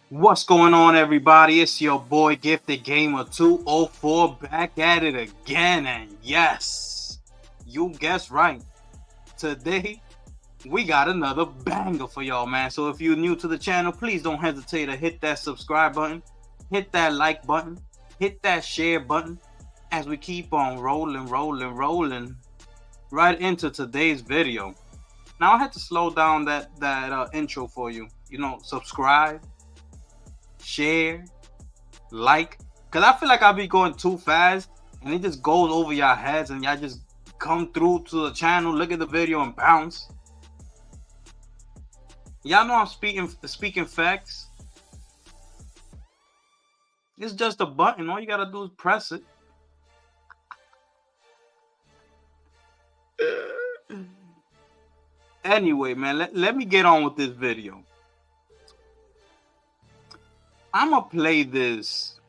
What's going on, everybody? It's your boy Gifted Gamer 204 back at it again. And yes, you guessed right. Today, we got another banger for y'all, man. So if you're new to the channel, please don't hesitate to hit that subscribe button, hit that like button, hit that share button as we keep on rolling right into today's video. Now, I had to slow down that intro for you. Subscribe, share, like, because I feel like I'll be going too fast and it just goes over your heads and y'all just come through to the channel, look at the video and bounce. Y'all know I'm speaking facts. It's just a button. All you gotta do is press it. Anyway, man, let me get on with this video. I'm gonna play this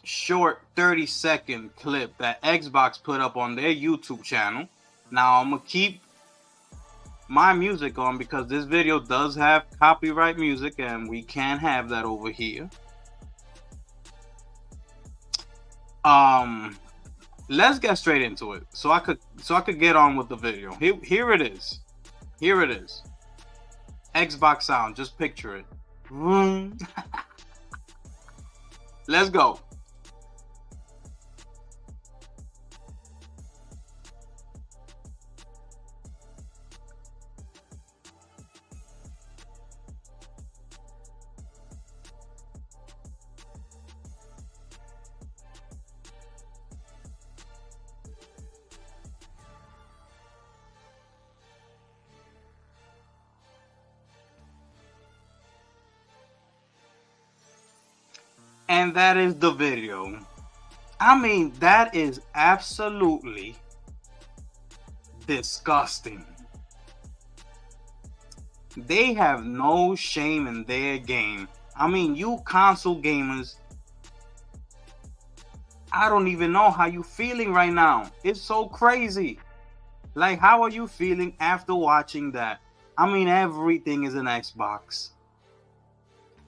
short 30-second clip that Xbox put up on their YouTube channel. Now I'm gonna keep my music on because this video does have copyright music and we can't have that over here. Let's get straight into it so I could get on with the video. Here it is. Xbox sound, just picture it. Let's go. And that is the video. I mean, that is absolutely disgusting. They have no shame in their game. I mean, you console gamers, I don't even know how you feeling right now. It's so crazy. Like, how are you feeling after watching that? I mean, everything is an Xbox.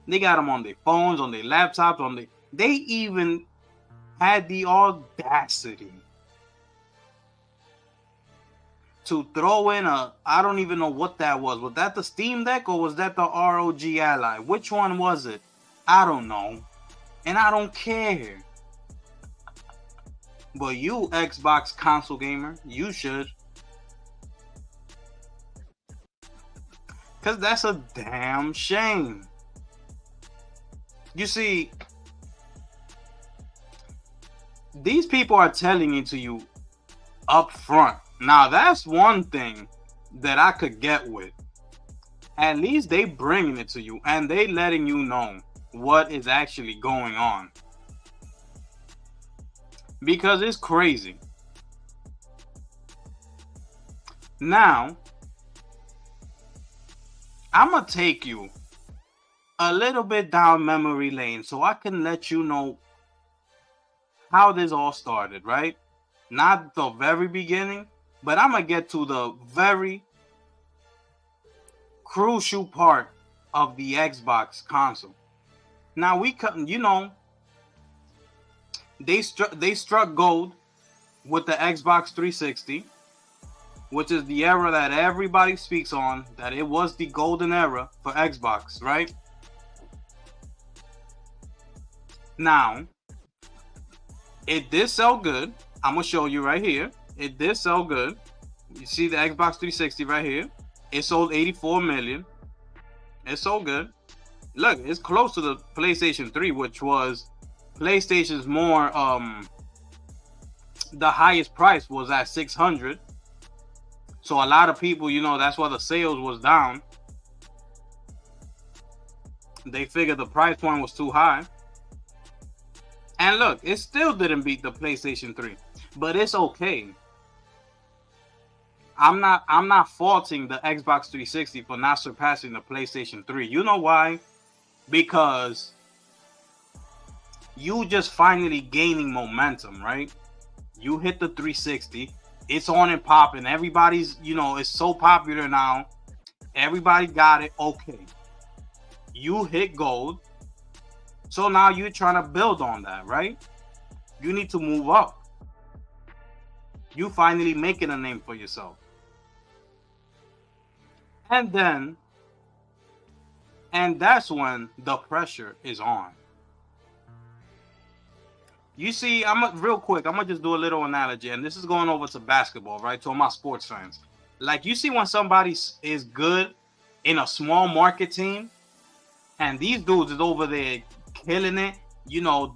They got them on their phones, on their laptops, they even had the audacity to throw in I don't even know what that was. Was that the Steam Deck or was that the ROG Ally? Which one was it? I don't know. And I don't care. But you, Xbox console gamer, you should. Because that's a damn shame. You see, these people are telling it to you up front. Now, that's one thing that I could get with. At least they bringing it to you and they letting you know what is actually going on. Because it's crazy. Now, I'm going to take you a little bit down memory lane so I can let you know how this all started, right? Not the very beginning, but I'm gonna get to the very crucial part of the Xbox console. Now they struck gold with the Xbox 360, which is the era that everybody speaks on, that it was the golden era for Xbox, right? Now, it did sell good. I'm going to show you right here. It did sell good. You see the Xbox 360 right here. It sold 84 million. It sold good. Look, it's close to the PlayStation 3, which was PlayStation's more, the highest price was at 600. So a lot of people, that's why the sales was down. They figured the price point was too high. And look, it still didn't beat the PlayStation 3, but it's okay. I'm not faulting the Xbox 360 for not surpassing the PlayStation 3. You know why? Because you just finally gaining momentum, right? You hit the 360, it's on and popping. Everybody's, it's so popular now. Everybody got it. Okay. You hit gold. So now you're trying to build on that, right? You need to move up. You finally making a name for yourself. And that's when the pressure is on. You see, real quick, I'm gonna just do a little analogy, and this is going over to basketball, right? To all my sports fans. Like, you see when somebody is good in a small market team, and these dudes is over there killing it, you know,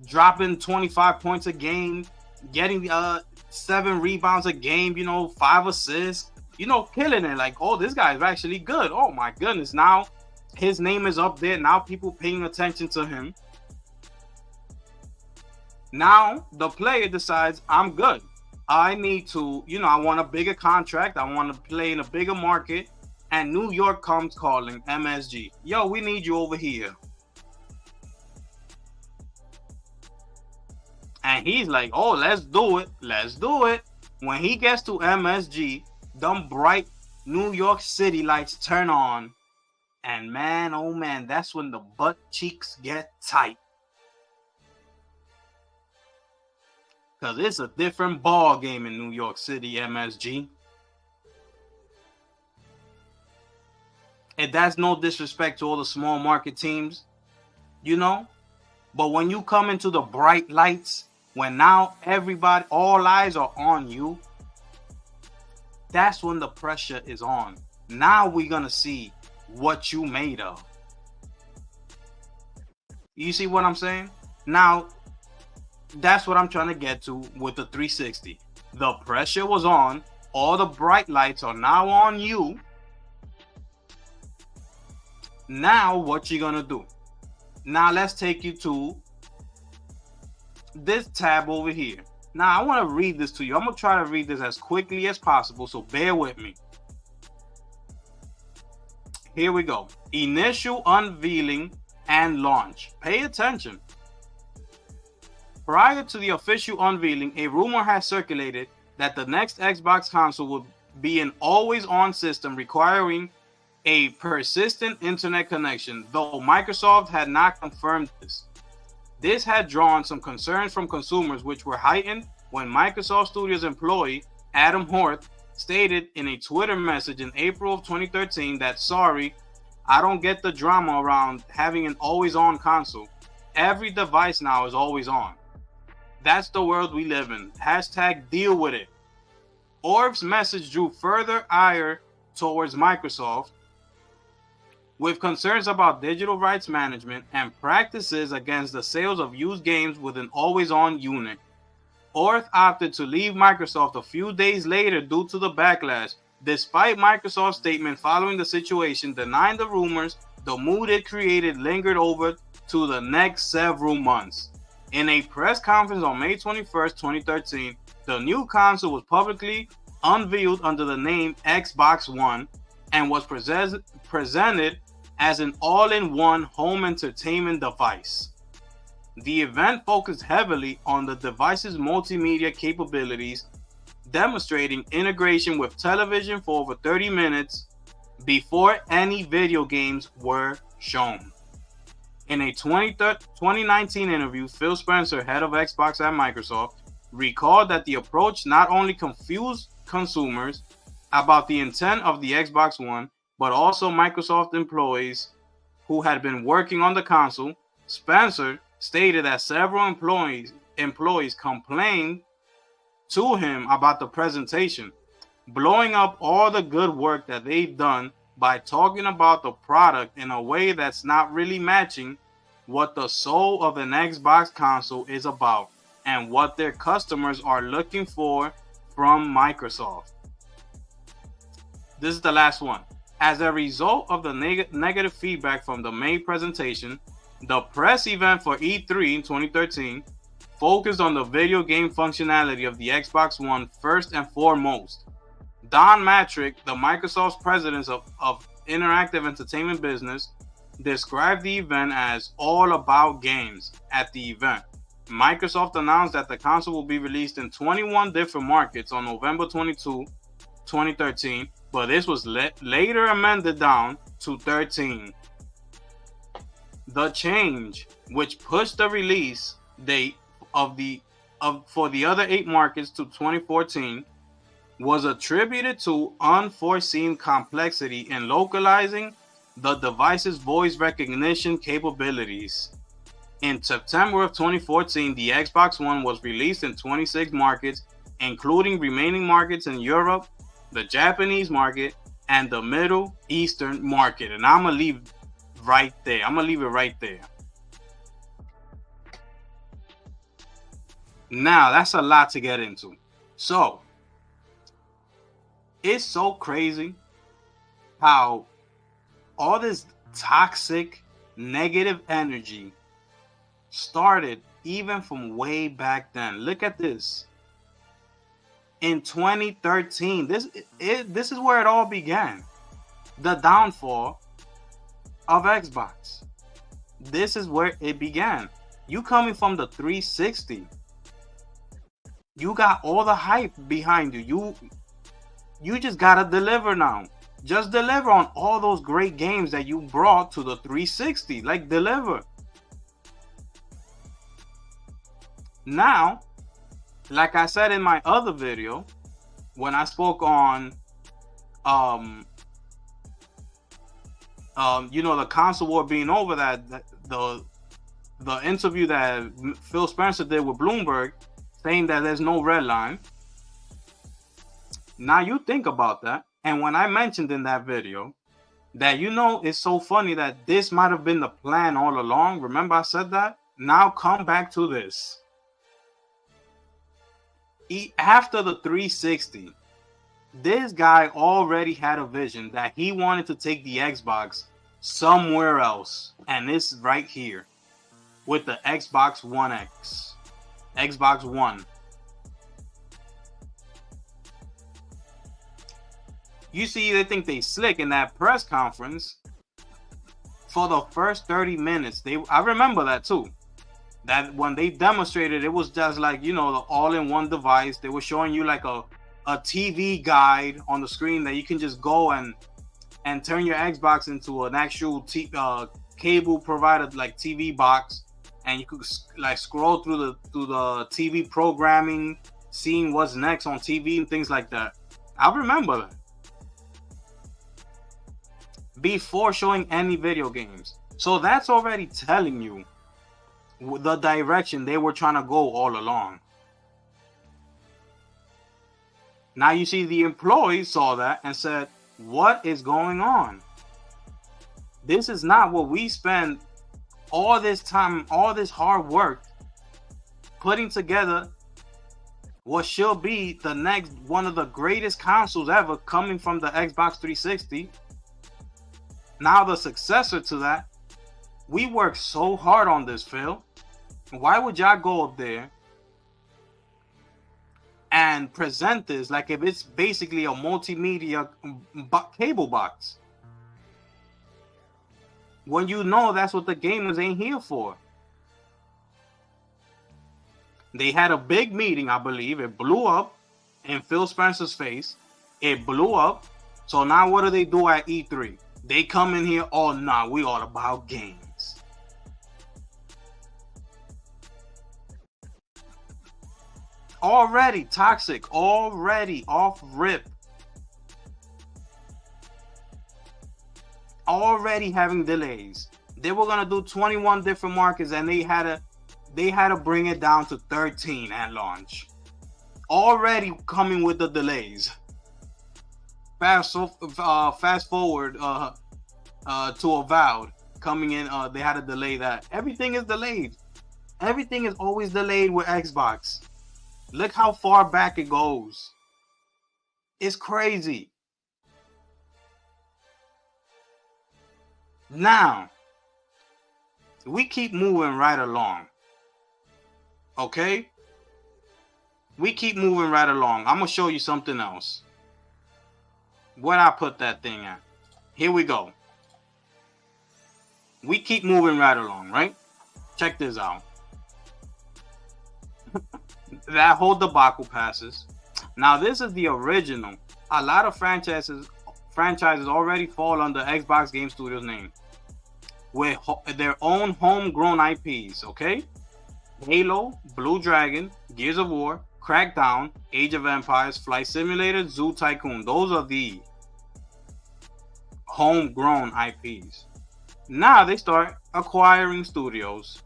dropping 25 points a game, getting 7 rebounds a game, you know, 5 assists, you know, killing it. Like, oh, this guy is actually good. Oh my goodness. Now his name is up there. Now people paying attention to him. Now the player decides, I'm good. I need to, you know, I want a bigger contract. I want to play in a bigger market. And New York comes calling MSG. Yo, we need you over here. And he's like, oh, let's do it. Let's do it. When he gets to MSG, them bright New York City lights turn on. And man, oh man, that's when the butt cheeks get tight. Because it's a different ball game in New York City, MSG. And that's no disrespect to all the small market teams, you know. But when you come into the bright lights, when now everybody, all eyes are on you, that's when the pressure is on. Now we're going to see what you made of. You see what I'm saying? Now, that's what I'm trying to get to with the 360. The pressure was on. All the bright lights are now on you. Now, what you gonna do? Now, let's take you to this tab over here. Now, I want to read this to you. I'm gonna try to read this as quickly as possible, so bear with me. Here we go. Initial unveiling and launch. Pay attention. Prior to the official unveiling, a rumor has circulated that the next Xbox console will be an always-on system requiring a persistent internet connection, though Microsoft had not confirmed this. This had drawn some concerns from consumers, which were heightened when Microsoft Studios employee Adam Horth stated in a Twitter message in April of 2013 that, sorry, I don't get the drama around having an always-on console. Every device now is always on. That's the world we live in. Hashtag deal with it. Orv's message drew further ire towards Microsoft, with concerns about digital rights management and practices against the sales of used games with an always-on unit. Orth opted to leave Microsoft a few days later due to the backlash, despite Microsoft's statement following the situation denying the rumors. The mood it created lingered over to the next several months. In a press conference on May 21st, 2013, the new console was publicly unveiled under the name Xbox One and was presented as an all-in-one home entertainment device. The event focused heavily on the device's multimedia capabilities, demonstrating integration with television for over 30 minutes before any video games were shown. In a 2019 interview, Phil Spencer, head of Xbox at Microsoft, recalled that the approach not only confused consumers about the intent of the Xbox One, but also Microsoft employees who had been working on the console. Spencer stated that several employees complained to him about the presentation, blowing up all the good work that they've done by talking about the product in a way that's not really matching what the soul of an Xbox console is about and what their customers are looking for from Microsoft. This is the last one. As a result of the negative feedback from the May presentation, the press event for E3 in 2013 focused on the video game functionality of the Xbox One first and foremost. Don Mattrick, the Microsoft's president of interactive entertainment business, described the event as all about games. At the event, Microsoft announced that the console will be released in 21 different markets on November 22, 2013, but this was later amended down to 13. The change, which pushed the release date for the other 8 markets to 2014, was attributed to unforeseen complexity in localizing the device's voice recognition capabilities. In September of 2014, the Xbox One was released in 26 markets, including remaining markets in Europe, the Japanese market, and the Middle Eastern market. And I'm going to leave right there. I'm going to leave it right there. Now, that's a lot to get into. So, it's so crazy how all this toxic, negative energy started even from way back then. Look at this. In 2013, this is where it all began. The downfall of Xbox. This is where it began. You coming from the 360. You got all the hype behind you. You just gotta deliver now. Just deliver on all those great games that you brought to the 360. Like, deliver. Now, like I said in my other video, when I spoke on the console war being over, that the interview that Phil Spencer did with Bloomberg, saying that there's no red line. Now you think about that, and when I mentioned in that video that, it's so funny that this might have been the plan all along. Remember I said that? Now come back to this. After the 360, this guy already had a vision that he wanted to take the Xbox somewhere else, and it's right here with the Xbox One X, Xbox One. You see, they think they slick in that press conference. For the first 30 minutes, I remember that too. That when they demonstrated, it was just like, the all-in-one device. They were showing you like a TV guide on the screen that you can just go and turn your Xbox into an actual cable provided like TV box, and you could like scroll through the TV programming, seeing what's next on TV and things like that. I remember that. Before showing any video games. So that's already telling you the direction they were trying to go all along. Now you see, the employees saw that and said, what is going on? This is not what we spend all this time, all this hard work putting together what should be the next one of the greatest consoles ever, coming from the Xbox 360. Now the successor to that. We worked so hard on this, Phil. Why would y'all go up there and present this like if it's basically a multimedia cable box, when you know that's what the gamers ain't here for? They had a big meeting, I believe. It blew up in Phil Spencer's face. It blew up. So now what do they do at E3? They come in here, oh nah, we all about games. Already toxic, already off rip. Already having delays. They were gonna do 21 different markets, and they had to bring it down to 13 at launch. Already coming with the delays. Fast forward to Avowed coming in. They had to delay that. Everything is delayed. Everything is always delayed with Xbox. Look how far back it goes. It's crazy. Now, we keep moving right along. Okay? We keep moving right along. I'm going to show you something else. Where I put that thing at? Here we go. We keep moving right along, right? Check this out. That whole debacle passes. Now this is the original. A lot of franchises already fall under Xbox Game Studios name. with their own homegrown IPs, okay? Halo, Blue Dragon, Gears of War, Crackdown, Age of Empires, Flight Simulator, Zoo Tycoon. Those are the homegrown IPs. Now they start acquiring studios.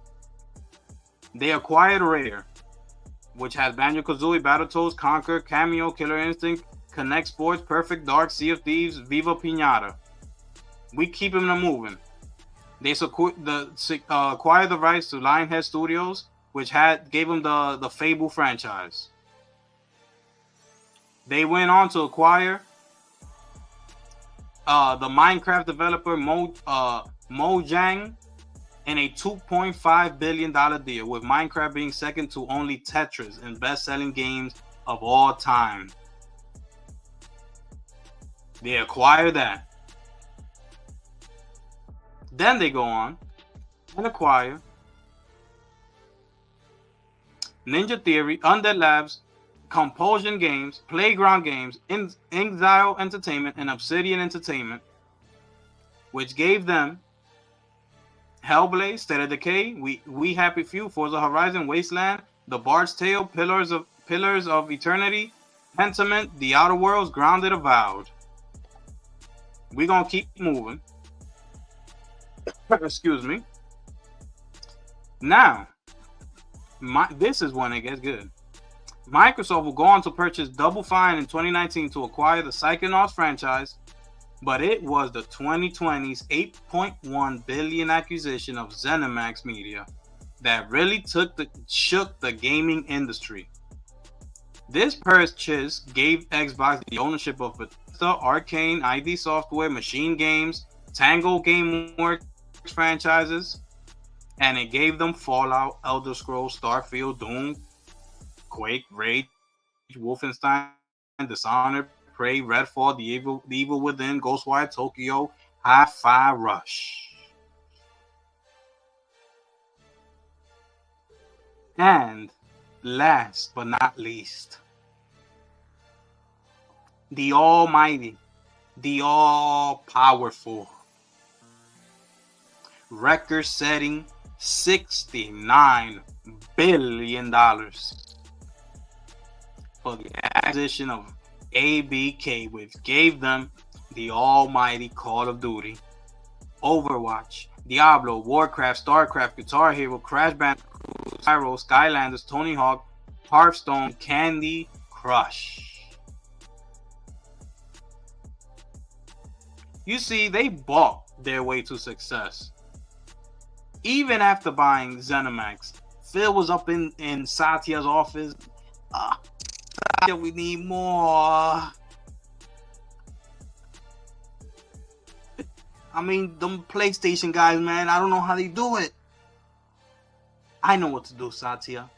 They acquired Rare, which has Banjo-Kazooie, Battletoads, Conquer, Cameo, Killer Instinct, Connect Sports, Perfect Dark, Sea of Thieves, Viva Pinata. We keep them moving. They acquired the rights to Lionhead Studios, which gave them the Fable franchise. They went on to acquire the Minecraft developer Mojang in a $2.5 billion deal, with Minecraft being second to only Tetris in best-selling games of all time. They acquire that. Then they go on and acquire Ninja Theory, Undead Labs, Compulsion Games, Playground Games, Exile Entertainment, and Obsidian Entertainment, which gave them Hellblade, State of Decay, We Happy Few, Forza Horizon, Wasteland, The Bard's Tale, Pillars of Eternity, Pentiment, The Outer Worlds, Grounded, Avowed. We're gonna keep moving. Excuse me. Now, this is when it gets good. Microsoft will go on to purchase Double Fine in 2019 to acquire the Psychonauts franchise, but it was the 2020's $8.1 billion acquisition of ZeniMax Media that really shook the gaming industry. This purchase gave Xbox the ownership of Bethesda, Arcane, ID Software, Machine Games, Tango Gameworks franchises, and it gave them Fallout, Elder Scrolls, Starfield, Doom, Quake, Rage, Wolfenstein, Dishonored, Prey, Redfall, The Evil Within, Ghostwire Tokyo, Hi-Fi Rush. And last but not least, the almighty, the all-powerful, record-setting $69 billion for the acquisition of ABK, which gave them the almighty Call of Duty, Overwatch, Diablo, Warcraft, Starcraft, Guitar Hero, Crash Bandicoot, Spyro, Skylanders, Tony Hawk, Hearthstone, Candy Crush. You see, they bought their way to success. Even after buying ZeniMax, Phil was up in Satya's office. Satya, we need more. I mean, them PlayStation guys, man, I don't know how they do it. I know what to do, Satya.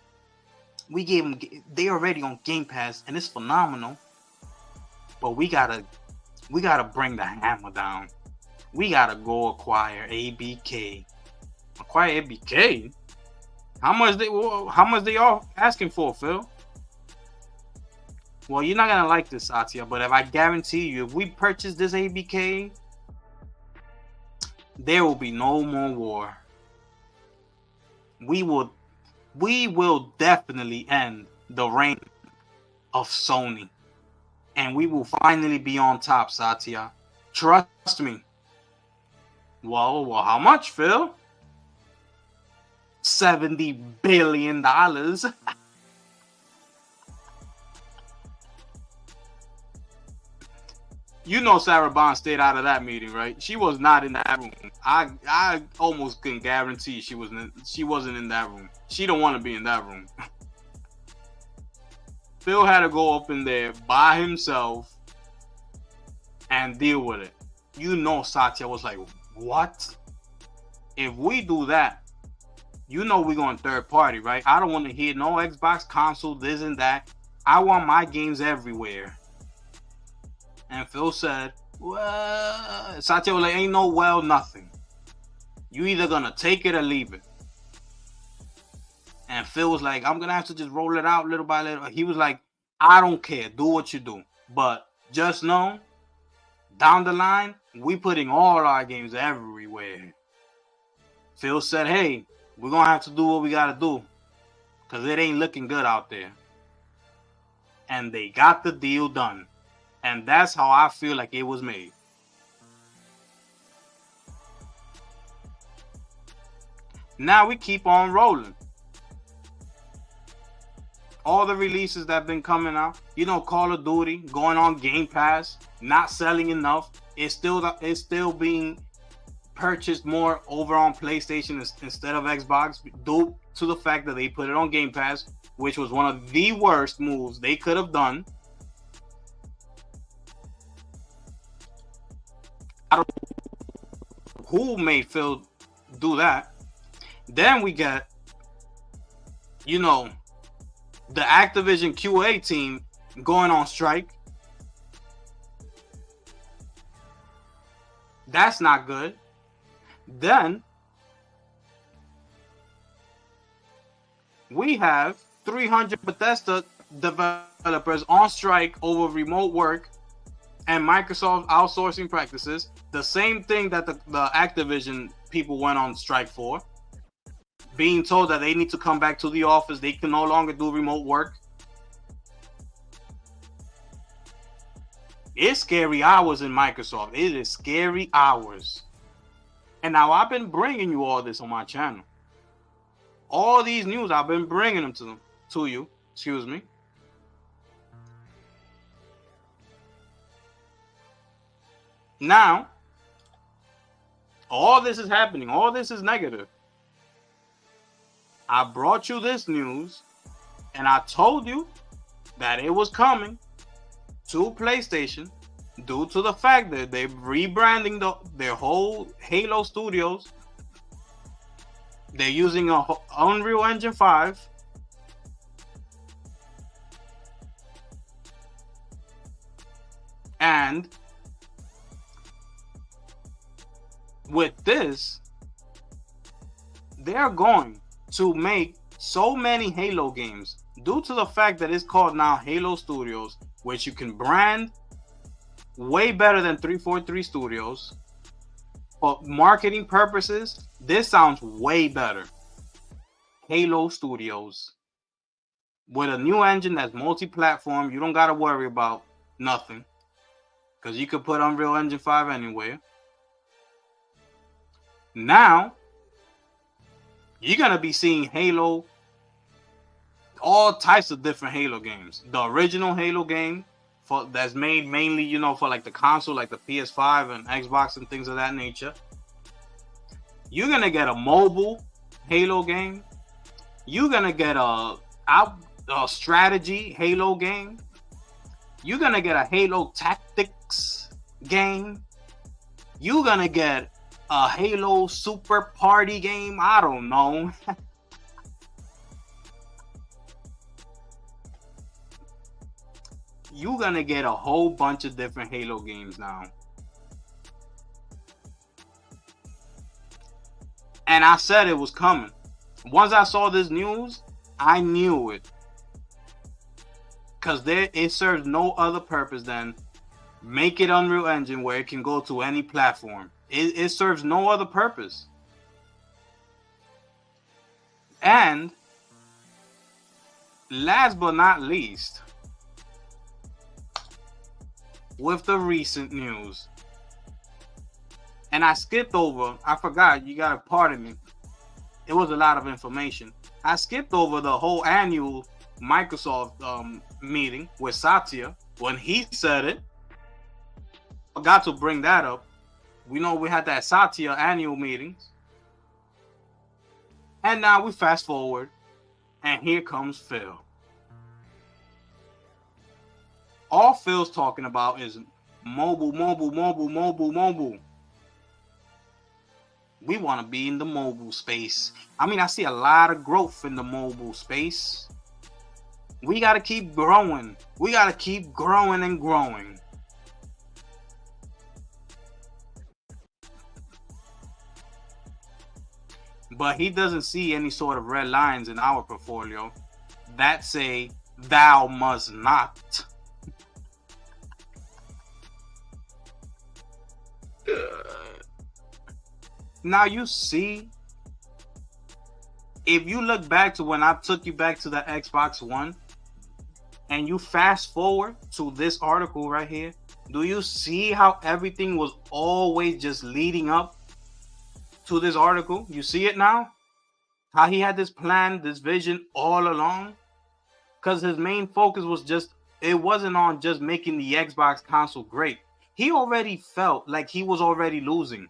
We gave them, they already on Game Pass, and it's phenomenal. But we gotta bring the hammer down. We gotta go acquire ABK. Acquire ABK? How much they all asking for, Phil? Well, you're not gonna like this, Satya, but if I guarantee you, if we purchase this ABK, there will be no more war. We will definitely end the reign of Sony, and we will finally be on top, Satya. Trust me. Well, how much, Phil? $70 billion. You know Sarah Bond stayed out of that meeting, right? She was not in that room. I almost can guarantee she wasn't in that room. She don't want to be in that room. Phil had to go up in there by himself and deal with it. You know Satya was like, what? If we do that, you know we're going third party, right? I don't want to hear no Xbox console, this and that. I want my games everywhere. And Phil said, well, Satya was like, ain't no well, nothing. You either gonna take it or leave it. And Phil was like, I'm gonna have to just roll it out little by little. He was like, I don't care, do what you do. But just know, down the line, we putting all our games everywhere. Phil said, hey, we're going to have to do what we got to do because it ain't looking good out there. And they got the deal done. And that's how I feel like it was made. Now we keep on rolling. All the releases that have been coming out, you know, Call of Duty going on Game Pass, not selling enough. It's still being purchased more over on PlayStation instead of Xbox due to the fact that they put it on Game Pass, which was one of the worst moves they could have done. I don't know who made Phil do that. Then we get, you know, the Activision QA team going on strike. That's not good. Then we have 300 Bethesda developers on strike over remote work and Microsoft outsourcing practices. The same thing that the Activision people went on strike for. Being told that they need to come back to the office. They can no longer do remote work. It's scary hours in Microsoft. It is scary hours. And now I've been bringing you all this on my channel. All these news, I've been bringing them to you. Excuse me. Now, all this is happening. All this is negative. I brought you this news, and I told you that it was coming to PlayStation due to the fact that they're rebranding their whole Halo Studios. They're using a Unreal Engine 5. And with this, they're going to make so many Halo games due to the fact that it's called now Halo Studios, which you can brand way better than 343 Studios. For marketing purposes, this sounds way better. Halo Studios. With a new engine that's multi-platform, you don't got to worry about nothing. Because you could put Unreal Engine 5 anywhere. Now, you're going to be seeing Halo, all types of different Halo games. The original Halo game that's made mainly, you know, for like the console, like the PS5 and Xbox and things of that nature. You're going to get a mobile Halo game. You're going to get a strategy Halo game. You're going to get a Halo Tactics game. You're going to get a Halo Super Party game. I don't know. You're going to get a whole bunch of different Halo games now. And I said it was coming. Once I saw this news, I knew it. Because it serves no other purpose than make it Unreal Engine where it can go to any platform. It serves no other purpose. And last but not least, with the recent news, and I skipped over, I forgot, you gotta pardon me, it was a lot of information. I skipped over the whole annual Microsoft meeting with Satya when he said it. I got to bring that up. We know we had that Satya annual meetings. And now we fast forward, and here comes Phil. All Phil's talking about is mobile, mobile, mobile, mobile, mobile. We want to be in the mobile space. I mean, I see a lot of growth in the mobile space. We got to keep growing. We got to keep growing and growing. But he doesn't see any sort of red lines in our portfolio that say, thou must not. Now you see if you look back to when I took you back to the Xbox One, and you fast forward to this article right here, do you see how everything was always just leading up to this article? You see it now? How he had this plan, this vision all along? Because his main focus was just, it wasn't on just making the Xbox console great. He already felt like he was already losing.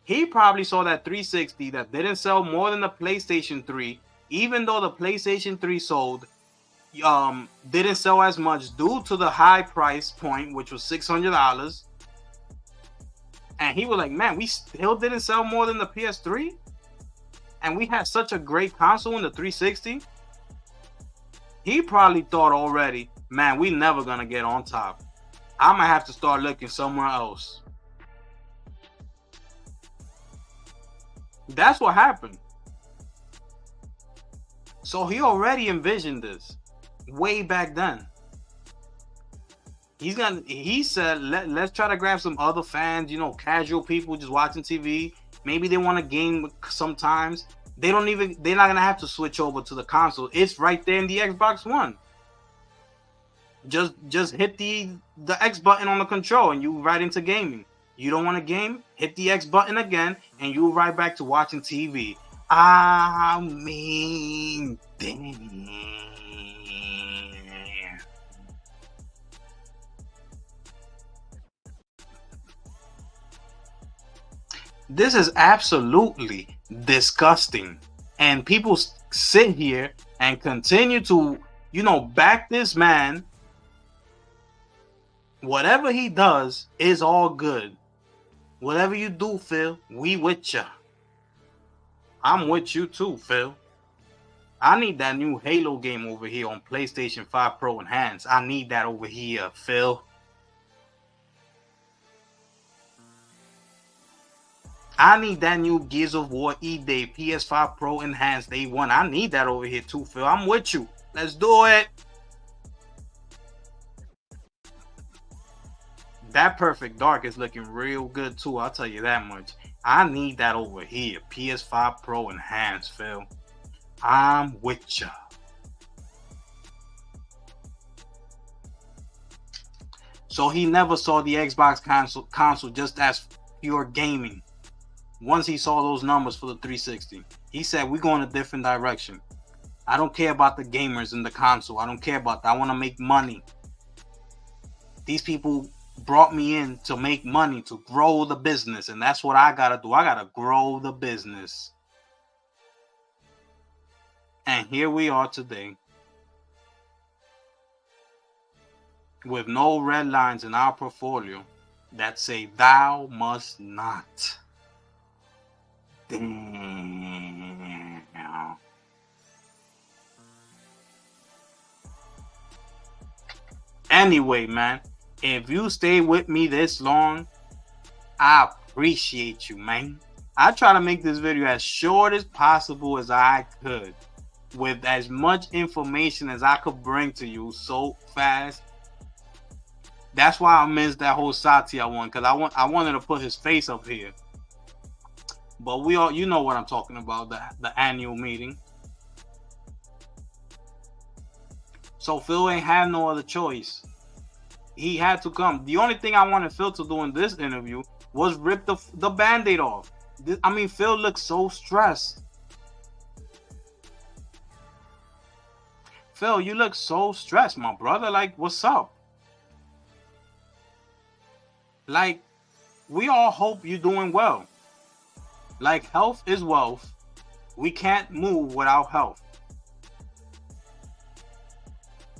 He probably saw that 360 that didn't sell more than the PlayStation 3, even though the PlayStation 3 sold, didn't sell as much due to the high price point, which was $600. And he was like, man, we still didn't sell more than the PS3? And we had such a great console in the 360? He probably thought already, man, we never gonna get on top. I might have to start looking somewhere else. That's what happened. So he already envisioned this way back then. He said, let's try to grab some other fans, casual people just watching TV. Maybe they want a game sometimes. They're not gonna have to switch over to the console. It's right there in the Xbox One. Just hit the X button on the control and you right into gaming. You don't want a game? Hit the X button again and you right back to watching TV. I mean, damn. This is absolutely disgusting. And people sit here and continue to, back this man. Whatever he does is all good. Whatever you do, Phil, we with ya. I'm with you too, Phil. I need that new Halo game over here on PlayStation 5 Pro Enhanced. I need that over here, Phil. I need that new Gears of War E-Day PS5 Pro Enhanced Day 1. I need that over here too, Phil. I'm with you. Let's do it. That Perfect Dark is looking real good too, I'll tell you that much. I need that over here. PS5 Pro Enhanced, Phil. I'm with ya. So he never saw the Xbox console just as pure gaming. Once he saw those numbers for the 360, he said, we're going a different direction. I don't care about the gamers in the console. I don't care about that. I want to make money. These people brought me in to make money, to grow the business, and that's what I gotta do. I gotta grow the business. And here we are today with no red lines in our portfolio that say thou must not. Damn. Anyway, man, if you stay with me this long, I appreciate you, man. I try to make this video as short as possible as I could, with as much information as I could bring to you so fast. That's why I missed that whole Satya one, because I wanted to put his face up here. But we all, you know what I'm talking about, the annual meeting. So Phil ain't have no other choice. He had to come. The only thing I wanted Phil to do in this interview was rip the Band-Aid off. I mean, Phil looks so stressed. Phil, you look so stressed, my brother. Like, what's up? Like, we all hope you're doing well. Like, health is wealth. We can't move without health.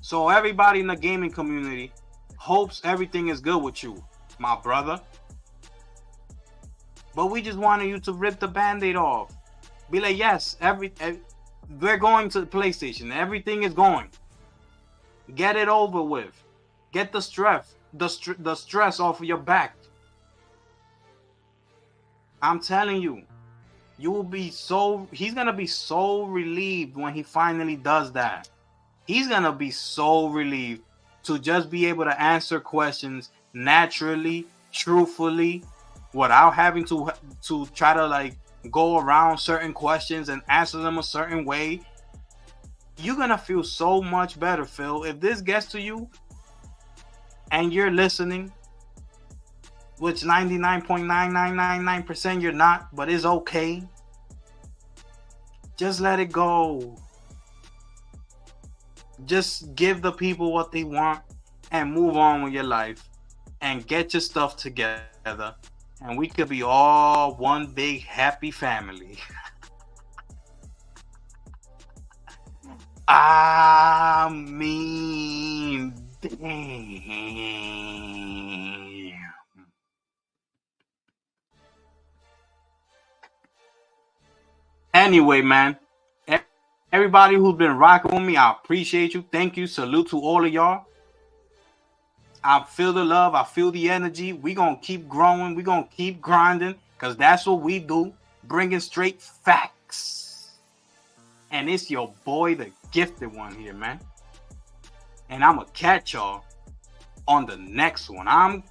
So everybody in the gaming community hopes everything is good with you, my brother. But we just wanted you to rip the Band-Aid off. Be like, yes, we're going to the PlayStation. Everything is going. Get it over with. Get the stress off of your back. I'm telling you, you will be he's going to be so relieved when he finally does that. He's going to be so relieved to just be able to answer questions naturally, truthfully, without having to try to like go around certain questions and answer them a certain way, you're gonna feel so much better, Phil. If this gets to you and you're listening, which 99.9999% you're not, but it's okay. Just let it go. Just give the people what they want and move on with your life and get your stuff together. And we could be all one big happy family. I mean, damn. Anyway, man, everybody who's been rocking with me, I appreciate you. Thank you. Salute to all of y'all. I feel the love. I feel the energy. We gonna keep growing. We gonna keep grinding, because that's what we do, bringing straight facts. And it's your boy, the gifted one here, man. And I'm gonna catch y'all on the next one. I'm